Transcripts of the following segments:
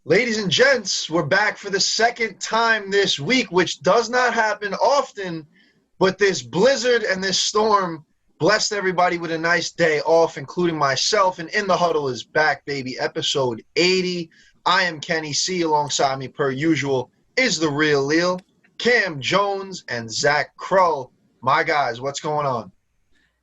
Ladies and gents, we're back for the second time this week, which does not happen often, but this blizzard and this storm blessed everybody with a nice day off, including myself. And In the Huddle is back, baby, episode 80. I am Kenny C. Alongside me, per usual, is the real Lil, Cam Jones, and Zach Crow. My guys, what's going on?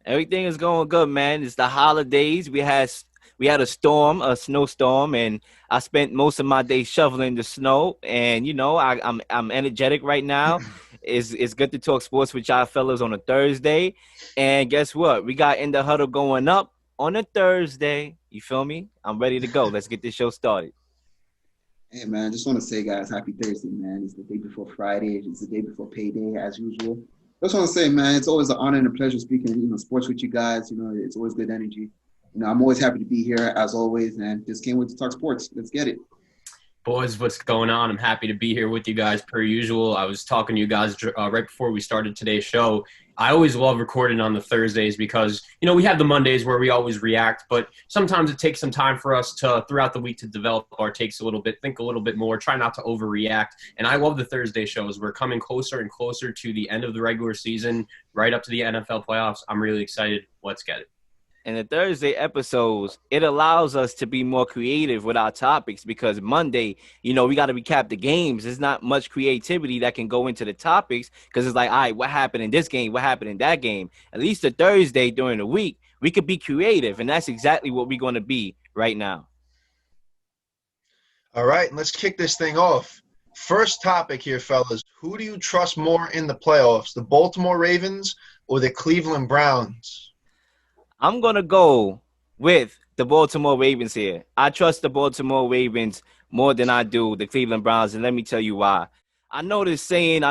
Everything is going good, man. It's the holidays. We had a storm, a snowstorm, and I spent most of my day shoveling the snow. And I'm energetic right now. It's good to talk sports with y'all fellas on a Thursday. And guess what? We got In the Huddle going up on a Thursday. You feel me? I'm ready to go. Let's get this show started. Hey man, just want to say, guys, happy Thursday, man. It's the day before Friday. It's the day before payday, as usual. Just want to say, man, it's always an honor and a pleasure speaking, sports with you guys. It's always good energy. I'm always happy to be here as always, and just can't wait to talk sports. Let's get it. Boys, what's going on? I'm happy to be here with you guys per usual. I was talking to you guys right before we started today's show. I always love recording on the Thursdays because, we have the Mondays where we always react, but sometimes it takes some time for us to, throughout the week, to develop our takes a little bit, think a little bit more, try not to overreact. And I love the Thursday shows. We're coming closer and closer to the end of the regular season, right up to the NFL playoffs. I'm really excited. Let's get it. And the Thursday episodes, it allows us to be more creative with our topics because Monday, we got to recap the games. There's not much creativity that can go into the topics because it's like, all right, what happened in this game? What happened in that game? At least the Thursday during the week, we could be creative, and that's exactly what we're going to be right now. All right, let's kick this thing off. First topic here, fellas. Who do you trust more in the playoffs, the Baltimore Ravens or the Cleveland Browns? I'm going to go with the Baltimore Ravens here. I trust the Baltimore Ravens more than I do the Cleveland Browns, and let me tell you why. I know the saying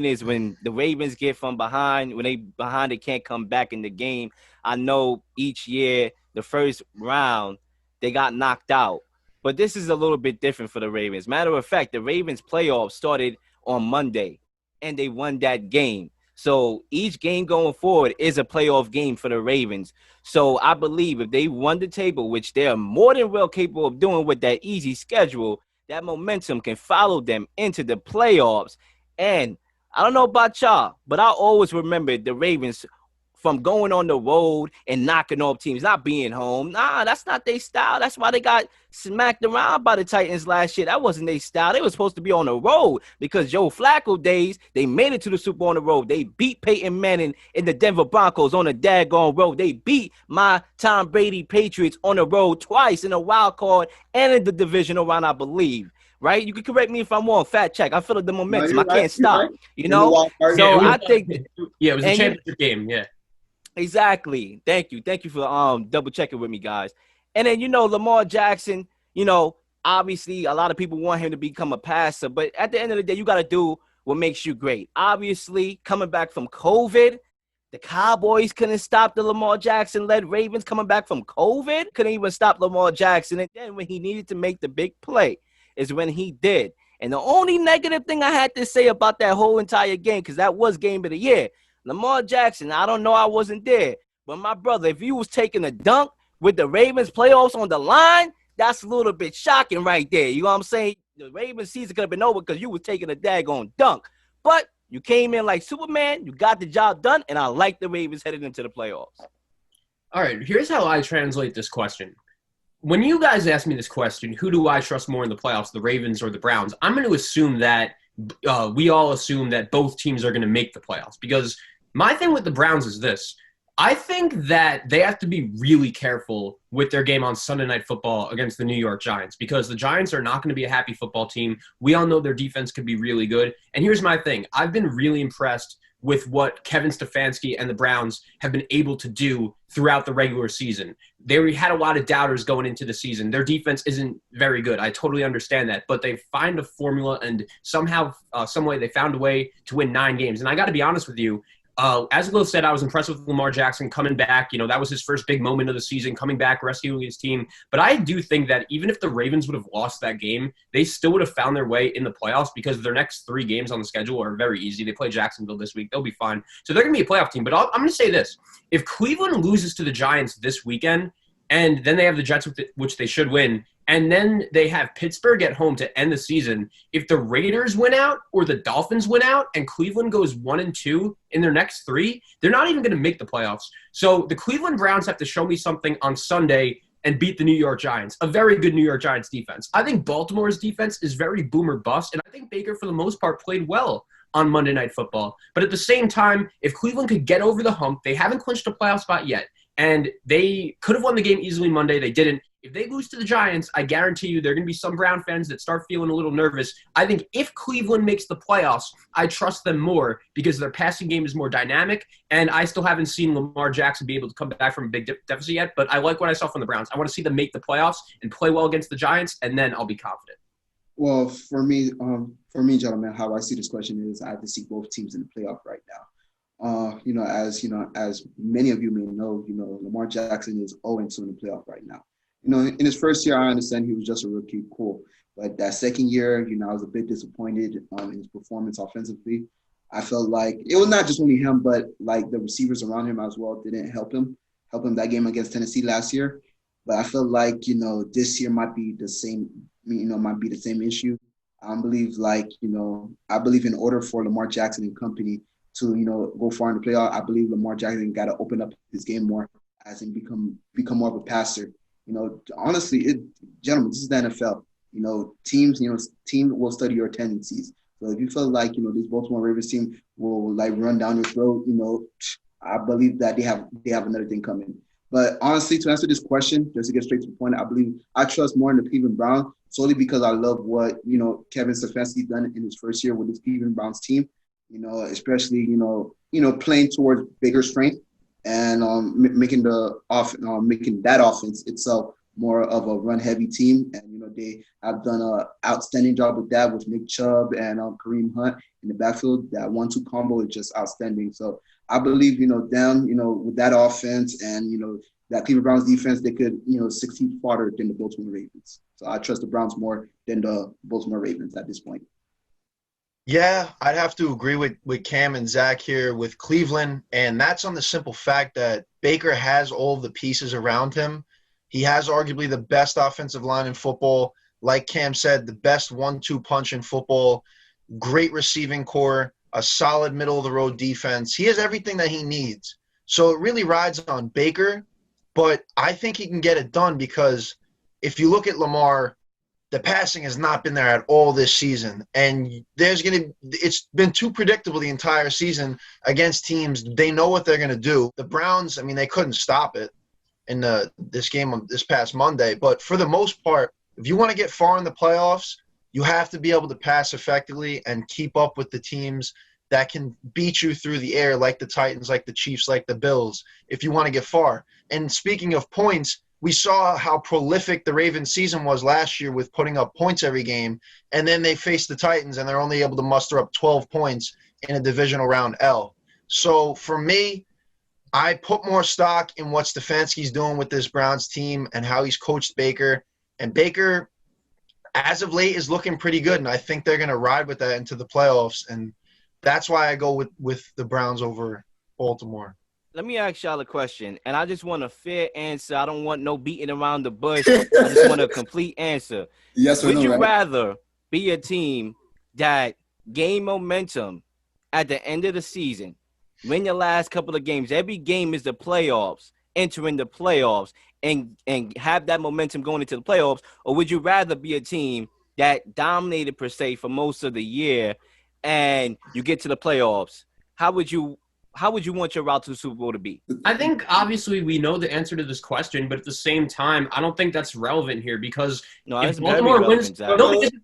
is when the Ravens get from behind, when they behind, they can't come back in the game. I know each year, the first round, they got knocked out. But this is a little bit different for the Ravens. Matter of fact, the Ravens playoffs started on Monday, and they won that game. So each game going forward is a playoff game for the Ravens. So I believe if they won the table, which they're more than well capable of doing with that easy schedule, that momentum can follow them into the playoffs. And I don't know about y'all, but I always remember the Ravens from going on the road and knocking off teams, not being home. Nah, that's not their style. That's why they got smacked around by the Titans last year. That wasn't their style. They were supposed to be on the road because Joe Flacco days, they made it to the Super Bowl on the road. They beat Peyton Manning in the Denver Broncos on the daggone road. They beat my Tom Brady Patriots on the road twice in a wild card and in the divisional round, I believe. Right? You can correct me if I'm wrong. Fact check. I feel like the momentum. No, I can't stop. Right. So I think Yeah, it was a championship game. Yeah. exactly. Thank you. Thank you for double checking with me, guys. And then, Lamar Jackson, obviously a lot of people want him to become a passer, but at the end of the day, you got to do what makes you great. Obviously, coming back from COVID, the Cowboys couldn't stop the Lamar Jackson-led Ravens coming back from COVID. Couldn't even stop Lamar Jackson. And then when he needed to make the big play is when he did. And the only negative thing I had to say about that whole entire game, because that was game of the year, Lamar Jackson, I don't know, I wasn't there. But my brother, if you was taking a dunk with the Ravens playoffs on the line, that's a little bit shocking right there. You know what I'm saying? The Ravens season could have been over because you was taking a daggone dunk. But you came in like Superman, you got the job done, and I like the Ravens headed into the playoffs. All right, here's how I translate this question. When you guys ask me this question, who do I trust more in the playoffs, the Ravens or the Browns? I'm going to assume that we all assume that both teams are going to make the playoffs because my thing with the Browns is this. I think that they have to be really careful with their game on Sunday Night Football against the New York Giants because the Giants are not going to be a happy football team. We all know their defense could be really good. And here's my thing. I've been really impressed with what Kevin Stefanski and the Browns have been able to do throughout the regular season. They had a lot of doubters going into the season. Their defense isn't very good. I totally understand that. But they find a formula and somehow, some way, they found a way to win 9 games. And I got to be honest with you, as Will said, I was impressed with Lamar Jackson coming back. That was his first big moment of the season, coming back, rescuing his team. But I do think that even if the Ravens would have lost that game, they still would have found their way in the playoffs because their next 3 games on the schedule are very easy. They play Jacksonville this week. They'll be fine. So they're going to be a playoff team. But I'm going to say this. If Cleveland loses to the Giants this weekend, and then they have the Jets, which they should win, and then they have Pittsburgh at home to end the season. If the Raiders win out or the Dolphins win out and Cleveland goes 1-2 in their next 3, they're not even going to make the playoffs. So the Cleveland Browns have to show me something on Sunday and beat the New York Giants, a very good New York Giants defense. I think Baltimore's defense is very boomer bust, and I think Baker, for the most part, played well on Monday Night Football. But at the same time, if Cleveland could get over the hump, they haven't clinched a playoff spot yet, and they could have won the game easily Monday. They didn't. If they lose to the Giants, I guarantee you there are going to be some Brown fans that start feeling a little nervous. I think if Cleveland makes the playoffs, I trust them more because their passing game is more dynamic, and I still haven't seen Lamar Jackson be able to come back from a big deficit yet, but I like what I saw from the Browns. I want to see them make the playoffs and play well against the Giants, and then I'll be confident. Well, for me, gentlemen, how I see this question is I have to see both teams in the playoff right now. As many of you may know, Lamar Jackson is 0-2 in the playoff right now. In his first year, I understand he was just a rookie, cool. But that second year, I was a bit disappointed in his performance offensively. I felt like it was not just only him, but like the receivers around him as well didn't help him that game against Tennessee last year. But I felt like, this year might be the same, issue. I believe in order for Lamar Jackson and company to, go far in the playoff, I believe Lamar Jackson got to open up his game more as in become more of a passer. Honestly, gentlemen, this is the NFL. Team will study your tendencies. So if you feel like, this Baltimore Ravens team will like run down your throat, I believe that they have another thing coming. But honestly, to answer this question, just to get straight to the point, I trust more in the Cleveland Browns solely because I love what, Kevin Stefanski done in his first year with his Cleveland Browns team, especially, playing towards bigger strength and making that offense itself more of a run-heavy team. And, they have done an outstanding job with that with Nick Chubb and Kareem Hunt in the backfield. That 1-2 combo is just outstanding. So I believe, them, with that offense and, that Cleveland Browns defense, they could, succeed farther than the Baltimore Ravens. So I trust the Browns more than the Baltimore Ravens at this point. Yeah, I'd have to agree with Cam and Zach here with Cleveland, and that's on the simple fact that Baker has all of the pieces around him. He has arguably the best offensive line in football. Like Cam said, the best 1-2 punch in football, great receiving core, a solid middle-of-the-road defense. He has everything that he needs. So it really rides on Baker, but I think he can get it done because if you look at Lamar, the passing has not been there at all this season. And it's been too predictable the entire season against teams. They know what they're going to do. The Browns, they couldn't stop it in this game this past Monday. But for the most part, if you want to get far in the playoffs, you have to be able to pass effectively and keep up with the teams that can beat you through the air, like the Titans, like the Chiefs, like the Bills, if you want to get far. And speaking of points, we saw how prolific the Ravens season was last year with putting up points every game, and then they faced the Titans, and they're only able to muster up 12 points in a divisional round L. So for me, I put more stock in what Stefanski's doing with this Browns team and how he's coached Baker. And Baker, as of late, is looking pretty good, and I think they're going to ride with that into the playoffs, and that's why I go with the Browns over Baltimore. Let me ask y'all a question, and I just want a fair answer. I don't want no beating around the bush. I just want a complete answer. Yes or no, Would you right? rather be a team that gain momentum at the end of the season, win your last couple of games? Every game is the playoffs, entering the playoffs, and have that momentum going into the playoffs? Or would you rather be a team that dominated, per se, for most of the year, and you get to the playoffs? How would you want your route to the Super Bowl to be? I think obviously we know the answer to this question, but at the same time, I don't think that's relevant here because if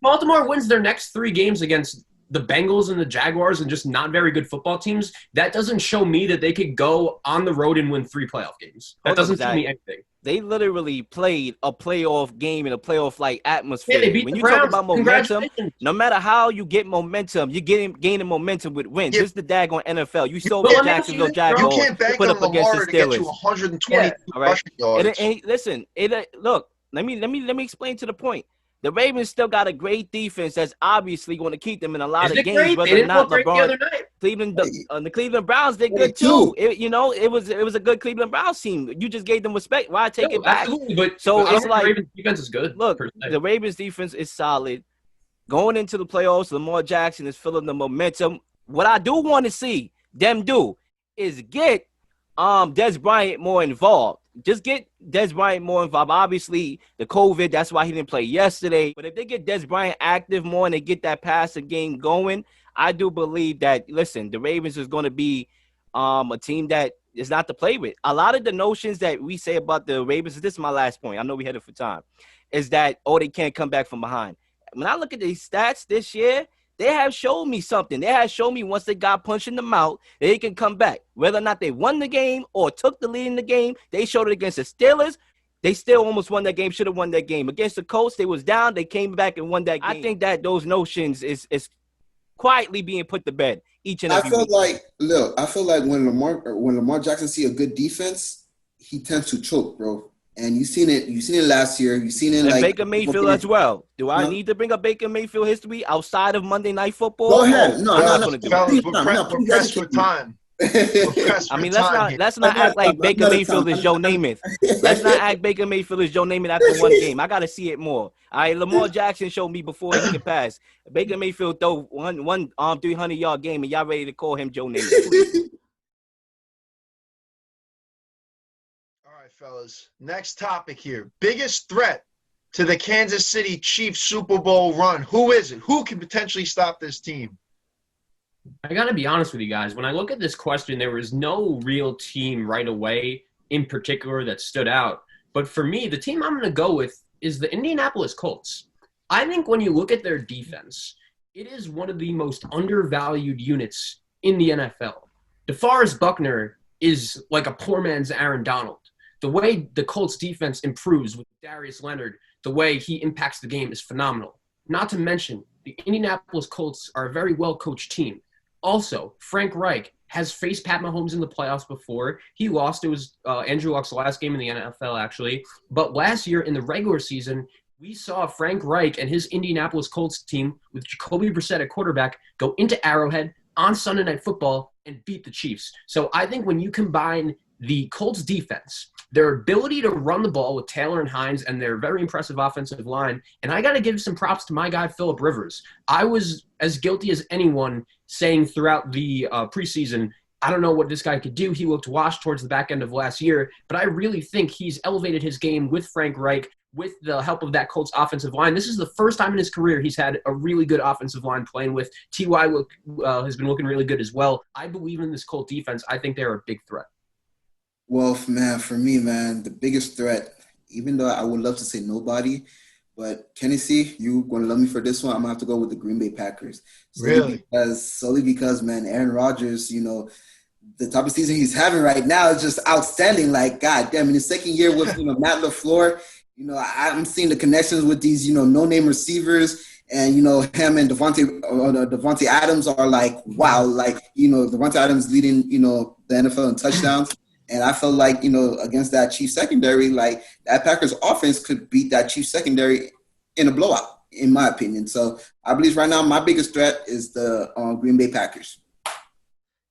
Baltimore wins their next 3 games against the Bengals and the Jaguars and just not very good football teams, that doesn't show me that they could go on the road and win 3 playoff games. That doesn't tell me anything. They literally played a playoff game in a playoff-like atmosphere. Yeah, they beat when the you Browns. talk about momentum, no matter how you get momentum, you're gaining momentum with wins. This is the daggone NFL. You saw the Jacksonville Jaguars You can't bank put on up against the Lamar to get Steelers. you 120 rushing yards. Look, let me explain to the point. The Ravens still got a great defense that's obviously going to keep them in a lot Is of it games, great? They whether or didn't not look great the LeBron. other night. The Cleveland Browns did good too. It was a good Cleveland Browns team. You just gave them respect. Why take it back? Absolutely, but So I don't it's think like, the Ravens defense is good. look, Per se. the Ravens defense is solid. Going into the playoffs, Lamar Jackson is feeling the momentum. What I do want to see them do is get Des Bryant more involved. Just get Des Bryant more involved. Obviously, the COVID, that's why he didn't play yesterday. But if they get Des Bryant active more and they get that passing game going, I do believe that, listen, the Ravens is going to be a team that is not to play with. A lot of the notions that we say about the Ravens, this is my last point, I know we had it for time, is that, oh, they can't come back from behind. When I look at these stats this year, they have shown me something. They have shown me once they got punched in the mouth, they can come back. Whether or not they won the game or took the lead in the game, they showed it against the Steelers. They still almost won that game, should have won that game. Against the Colts, they was down. They came back and won that game. I think that those notions is quietly being put to bed each and every week. I feel like when Lamar Jackson see a good defense, he tends to choke, bro. And you've seen it last year. You've seen it and like Baker Mayfield as well. Do I need to bring up Baker Mayfield history outside of Monday Night Football? Go ahead. No, I'm not going to do it. Fellas, we're pressed for time. I mean, let's not act like Baker Mayfield is Joe Namath. Let's not act Baker Mayfield is Joe Namath after one game. I got to see it more. All right, Lamar Jackson showed me before he could pass. Baker Mayfield throw one 300-yard game, and y'all ready to call him Joe Namath. All right, fellas. Next topic here. Biggest threat to the Kansas City Chiefs Super Bowl run. Who is it? Who can potentially stop this team? I got to be honest with you guys. When I look at this question, there was no real team right away in particular that stood out. But for me, the team I'm going to go with is the Indianapolis Colts. I think when you look at their defense, it is one of the most undervalued units in the NFL. DeForest Buckner is like a poor man's Aaron Donald. The way the Colts defense improves with Darius Leonard, the way he impacts the game is phenomenal. Not to mention, the Indianapolis Colts are a very well-coached team. Also, Frank Reich has faced Pat Mahomes in the playoffs before. He lost. It was Andrew Luck's last game in the NFL, actually. But last year in the regular season, we saw Frank Reich and his Indianapolis Colts team with Jacoby Brissett at quarterback go into Arrowhead on Sunday Night Football and beat the Chiefs. So I think when you combine the Colts defense, their ability to run the ball with Taylor and Hines, and their very impressive offensive line. And I got to give some props to my guy, Phillip Rivers. I was as guilty as anyone saying throughout the preseason, I don't know what this guy could do. He looked washed towards the back end of last year, but I really think he's elevated his game with Frank Reich, with the help of that Colts offensive line. This is the first time in his career he's had a really good offensive line playing with. T.Y. has been looking really good as well. I believe in this Colt defense. I think they're a big threat. Well, man, for me, man, the biggest threat, even though I would love to say nobody, but Tennessee, you're going to love me for this one. I'm going to have to go with the Green Bay Packers. Solely because, man, Aaron Rodgers, the type of season he's having right now is just outstanding. Like, God damn, in his second year with, Matt LaFleur, I'm seeing the connections with these, no-name receivers. And, him and Devontae Adams are like, wow. Like, Devontae Adams leading, the NFL in touchdowns. And I feel like, against that Chiefs secondary, like that Packers offense could beat that Chiefs secondary in a blowout, in my opinion. So I believe right now my biggest threat is the Green Bay Packers.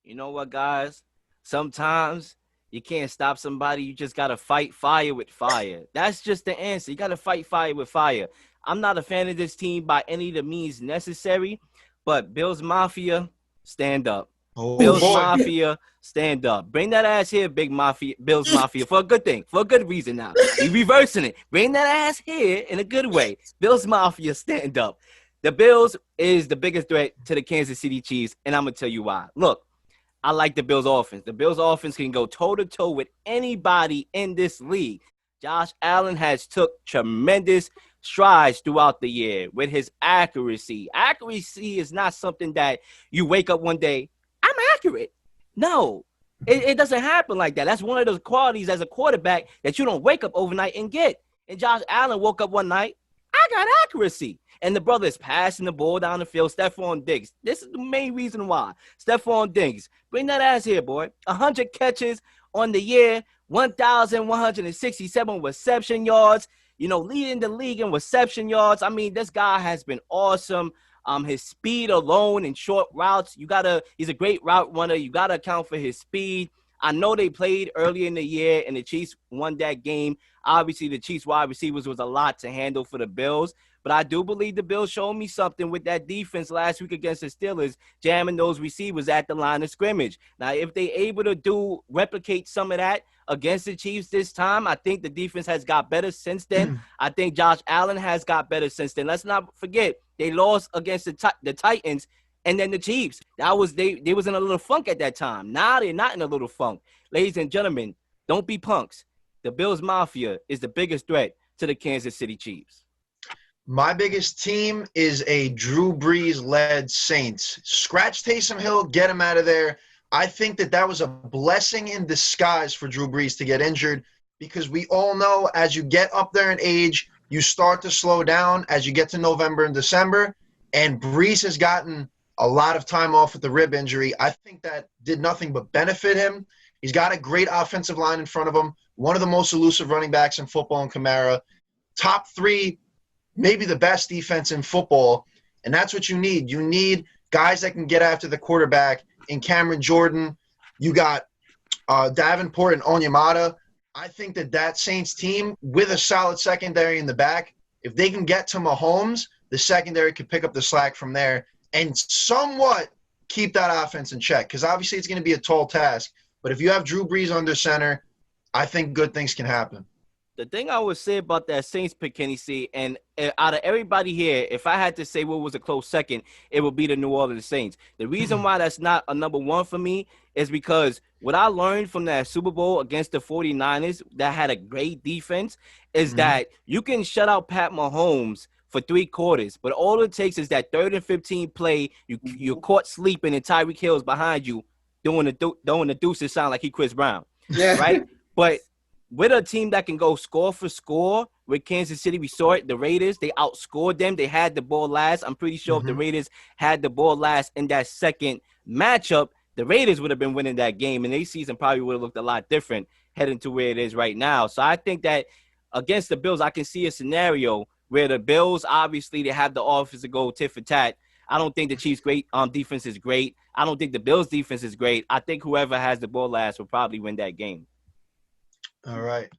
You know what, guys? Sometimes you can't stop somebody. You just got to fight fire with fire. That's just the answer. You got to fight fire with fire. I'm not a fan of this team by any of the means necessary, but Bills Mafia, stand up. Bills Mafia, stand up. Bring that ass here, Big Mafia, Bills Mafia, for a good thing, for a good reason now. We reversing it. Bring that ass here in a good way. Bills Mafia, stand up. The Bills is the biggest threat to the Kansas City Chiefs, and I'm going to tell you why. Look, I like the Bills offense. The Bills offense can go toe-to-toe with anybody in this league. Josh Allen has took tremendous strides throughout the year with his accuracy. Accuracy is not something that you wake up one day, I'm accurate. No, it doesn't happen like that. That's one of those qualities as a quarterback that you don't wake up overnight and get. And Josh Allen woke up one night, I got accuracy. And the brother is passing the ball down the field. Stephon Diggs. This is the main reason why. Stephon Diggs. Bring that ass here, boy. 100 catches on the year, 1,167 reception yards. leading the league in reception yards. I mean, this guy has been awesome. His speed alone in short routes, he's a great route runner. You gotta account for his speed. I know they played early in the year and the Chiefs won that game. Obviously, the Chiefs wide receivers was a lot to handle for the Bills. But I do believe the Bills showed me something with that defense last week against the Steelers, jamming those receivers at the line of scrimmage. Now, if they're able to replicate some of that against the Chiefs this time, I think the defense has got better since then. I think Josh Allen has got better since then. Let's not forget, they lost against the Titans and then the Chiefs. They was in a little funk at that time. Now they're not in a little funk. Ladies and gentlemen, don't be punks. The Bills Mafia is the biggest threat to the Kansas City Chiefs. My biggest team is a Drew Brees-led Saints. Scratch Taysom Hill, get him out of there. I think that was a blessing in disguise for Drew Brees to get injured because we all know as you get up there in age, you start to slow down as you get to November and December, and Brees has gotten a lot of time off with the rib injury. I think that did nothing but benefit him. He's got a great offensive line in front of him, one of the most elusive running backs in football in Kamara, top 3, maybe the best defense in football, and that's what you need. You need guys that can get after the quarterback. In Cameron Jordan, you got Davenport and Onyemata. I think that Saints team, with a solid secondary in the back, if they can get to Mahomes, the secondary could pick up the slack from there and somewhat keep that offense in check because obviously it's going to be a tall task. But if you have Drew Brees under center, I think good things can happen. The thing I would say about that Saints pick, Kenny C, and out of everybody here, if I had to say what was a close second, it would be the New Orleans Saints. The reason why that's not a number one for me is because what I learned from that Super Bowl against the 49ers that had a great defense is that you can shut out Pat Mahomes for 3 quarters, but all it takes is that 3rd and 15 play, you're caught sleeping and Tyreek Hill's behind you doing the deuces sound like he Chris Brown, right? But with a team that can go score for score, with Kansas City, we saw it. The Raiders, they outscored them. They had the ball last. I'm pretty sure if the Raiders had the ball last in that second matchup, the Raiders would have been winning that game, and their season probably would have looked a lot different heading to where it is right now. So I think that against the Bills, I can see a scenario where the Bills, obviously, they have the offense to go tit for tat. I don't think the Chiefs' great defense is great. I don't think the Bills' defense is great. I think whoever has the ball last will probably win that game. All right.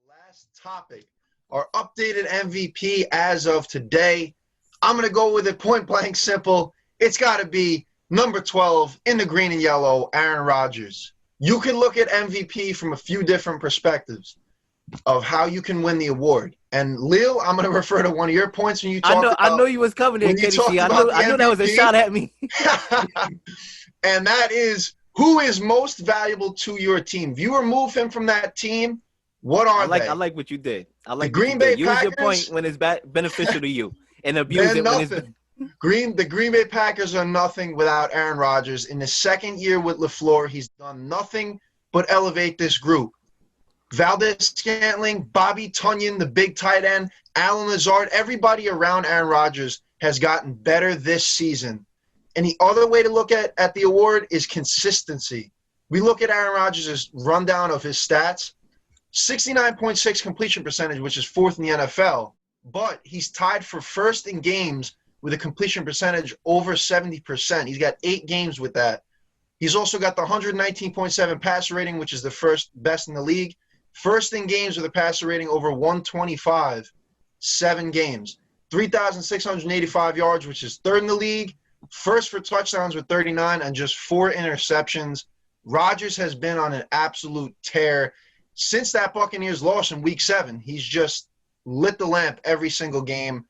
Last topic, our updated MVP as of today. I'm going to go with it point blank simple. It's got to be number 12 in the green and yellow, Aaron Rodgers. You can look at MVP from a few different perspectives of how you can win the award. And Lil, I'm going to refer to one of your points when you talked about. I know you was covering it, Kenny. I knew that was a shot at me. And that is, who is most valuable to your team? If you remove him from that team, what are they? I like what you did. I like the Green Bay Packers. Use your point when it's beneficial to you, and abuse it when it's the Green Bay Packers are nothing without Aaron Rodgers. In his second year with LaFleur, he's done nothing but elevate this group. Valdez-Scantling, Bobby Tunyon, the big tight end, Allen Lazard, everybody around Aaron Rodgers has gotten better this season. And the other way to look at the award is consistency. We look at Aaron Rodgers' rundown of his stats, 69.6 completion percentage, which is 4th in the NFL, but he's tied for 1st in games with a completion percentage over 70%. He's got 8 games with that. He's also got the 119.7 passer rating, which is the 1st best in the league. 1st in games with a passer rating over 125, 7 games. 3,685 yards, which is 3rd in the league. 1st for touchdowns with 39 and just 4 interceptions. Rodgers has been on an absolute tear since that Buccaneers loss in Week 7. He's just lit the lamp every single game,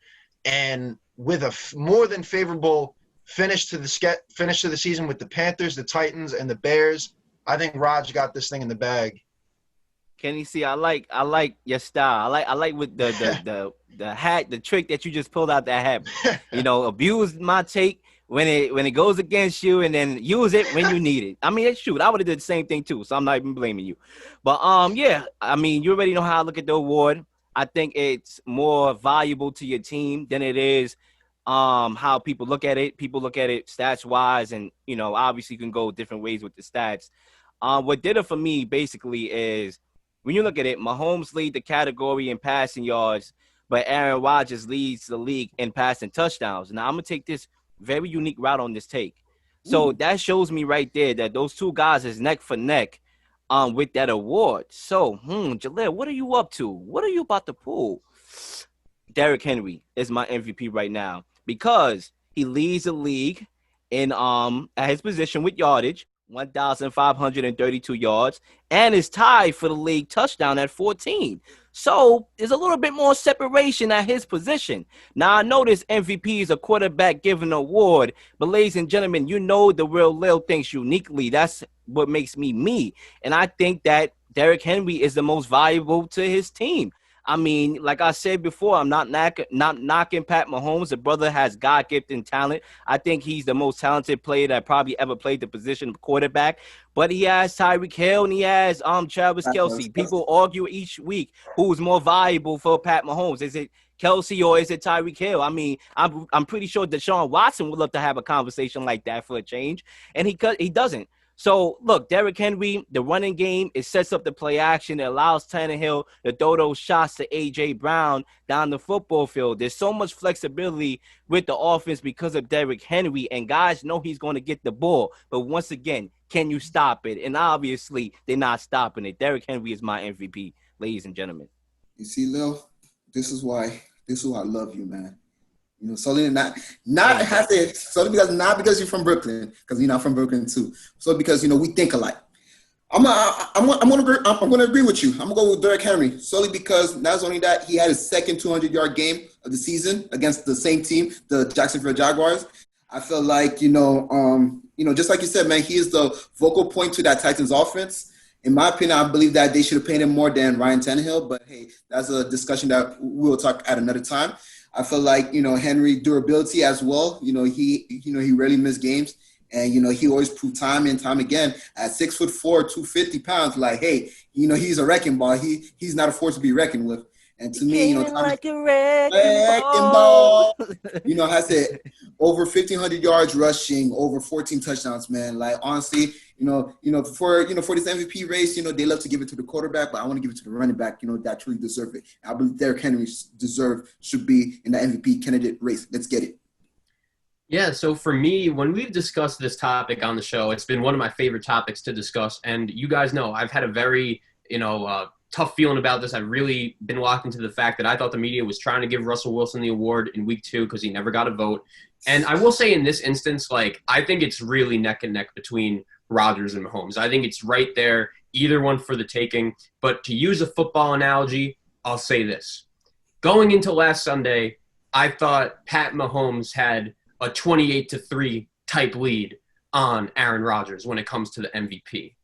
and with a more than favorable finish to the season with the Panthers, the Titans, and the Bears, I think Rodgers got this thing in the bag. Kenny C, I like your style. I like with the hat, the trick that you just pulled out that hat. Abuse my take when it goes against you, and then use it when you need it. I mean, shoot, I would have did the same thing too, so I'm not even blaming you. But yeah, I mean, you already know how I look at the award. I think it's more valuable to your team than it is how people look at it. People look at it stats wise, and obviously you can go different ways with the stats. What did it for me basically is when you look at it, Mahomes lead the category in passing yards, but Aaron Rodgers leads the league in passing touchdowns. Now, I'm going to take this very unique route on this take. So that shows me right there that those two guys is neck for neck with that award. So, Jaleel, what are you up to? What are you about to pull? Derrick Henry is my MVP right now because he leads the league in at his position with yardage, 1,532 yards, and is tied for the league touchdown at 14. So there's a little bit more separation at his position. Now, I know this MVP is a quarterback given award, but ladies and gentlemen, you know the real Lil thinks uniquely. That's what makes me me. And I think that Derrick Henry is the most valuable to his team. I mean, like I said before, I'm not knocking Pat Mahomes. The brother has God-gifted talent. I think he's the most talented player that probably ever played the position of quarterback. But he has Tyreek Hill and he has Travis Kelce. People argue each week who's more valuable for Pat Mahomes. Is it Kelce or is it Tyreek Hill? I mean, I'm pretty sure Deshaun Watson would love to have a conversation like that for a change, and he doesn't. So, look, Derrick Henry, the running game, it sets up the play action. It allows Tannehill to throw those shots to A.J. Brown down the football field. There's so much flexibility with the offense because of Derrick Henry, and guys know he's going to get the ball. But once again, can you stop it? And obviously, they're not stopping it. Derrick Henry is my MVP, ladies and gentlemen. You see, Lil, this is why I love you, man. You know, solely not because you're from Brooklyn, because you're not from Brooklyn too. So because we think alike. I'm gonna agree with you. I'm gonna go with Derrick Henry solely because not only that he had his second 200-yard game of the season against the same team, the Jacksonville Jaguars. I feel like just like you said, man, he is the focal point to that Titans offense. In my opinion, I believe that they should have paid him more than Ryan Tannehill. But hey, that's a discussion that we'll talk at another time. I feel like, Henry durability as well. He rarely missed games. And, he always proved time and time again at 6'4", 250 pounds, like, hey, he's a wrecking ball. He's not a force to be reckoned with. And to me, like a wrecking ball. I said over 1,500 yards rushing, over 14 touchdowns, man. Like, honestly, for this MVP race, they love to give it to the quarterback, but I want to give it to the running back, that truly deserve it. I believe Derrick Henry should be in the MVP candidate race. Let's get it. Yeah, so for me, when we've discussed this topic on the show, it's been one of my favorite topics to discuss. And you guys know I've had a very, tough feeling about this. I've really been locked into the fact that I thought the media was trying to give Russell Wilson the award in week 2 because he never got a vote. And I will say in this instance, I think it's really neck and neck between Rodgers and Mahomes. I think it's right there, either one for the taking. But to use a football analogy, I'll say this. Going into last Sunday, I thought Pat Mahomes had a 28-3 type lead on Aaron Rodgers when it comes to the MVP.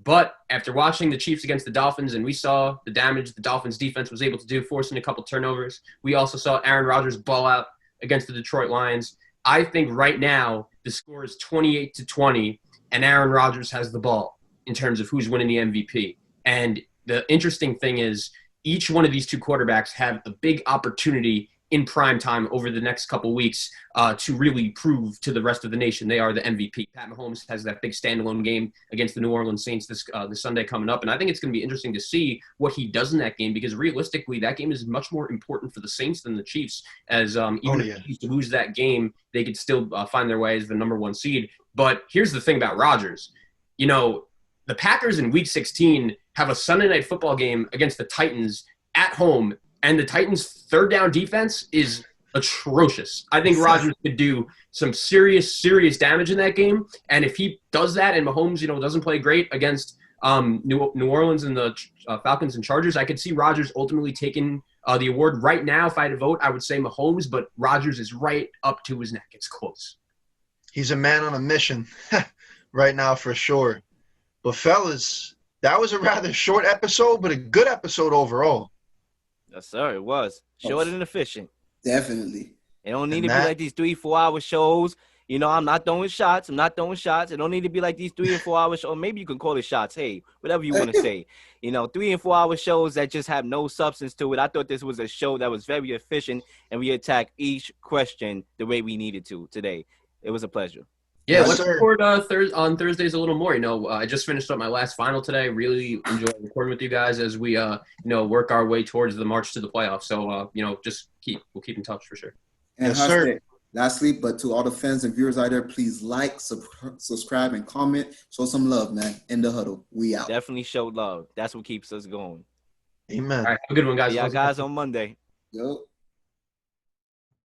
But after watching the Chiefs against the Dolphins, and we saw the damage the Dolphins defense was able to do, forcing a couple turnovers, we also saw Aaron Rodgers ball out against the Detroit Lions. I think right now the score is 28-20, and Aaron Rodgers has the ball in terms of who's winning the MVP. And the interesting thing is each one of these two quarterbacks have a big opportunity in prime time over the next couple weeks to really prove to the rest of the nation they are the MVP. Pat Mahomes has that big standalone game against the New Orleans Saints this Sunday coming up, and I think it's going to be interesting to see what he does in that game because realistically that game is much more important for the Saints than the Chiefs as even if the Chiefs lose that game, they could still find their way as the number 1 seed. But here's the thing about Rodgers. The Packers in Week 16 have a Sunday Night Football game against the Titans at home, and the Titans' third down defense is atrocious. I think Rodgers could do some serious damage in that game. And if he does that and Mahomes, doesn't play great against New Orleans and the Falcons and Chargers, I could see Rodgers ultimately taking the award. Right now, if I had to vote, I would say Mahomes, but Rodgers is right up to his neck. It's close. He's a man on a mission right now for sure. But fellas, that was a rather short episode, but a good episode overall. Yes, sir, it was. Short and efficient. Definitely. It don't need to be like these 3-4 hour shows. I'm not throwing shots. It don't need to be like these 3 and 4 hour shows. Maybe you can call it shots. Hey, whatever you want to say. 3 and 4 hour shows that just have no substance to it. I thought this was a show that was very efficient, and we attacked each question the way we needed to today. It was a pleasure. Yeah, Yes, let's sir. record on Thursdays a little more. I just finished up my last final today. Really enjoyed recording with you guys as we work our way towards the march to the playoffs. So we'll keep in touch for sure. And Yes, sir. lastly, but to all the fans and viewers out there, please like, subscribe, and comment. Show some love, man. In the huddle. We out. Definitely show love. That's what keeps us going. Amen. All right, have a good one, guys. See y'all guys on Monday. Yo.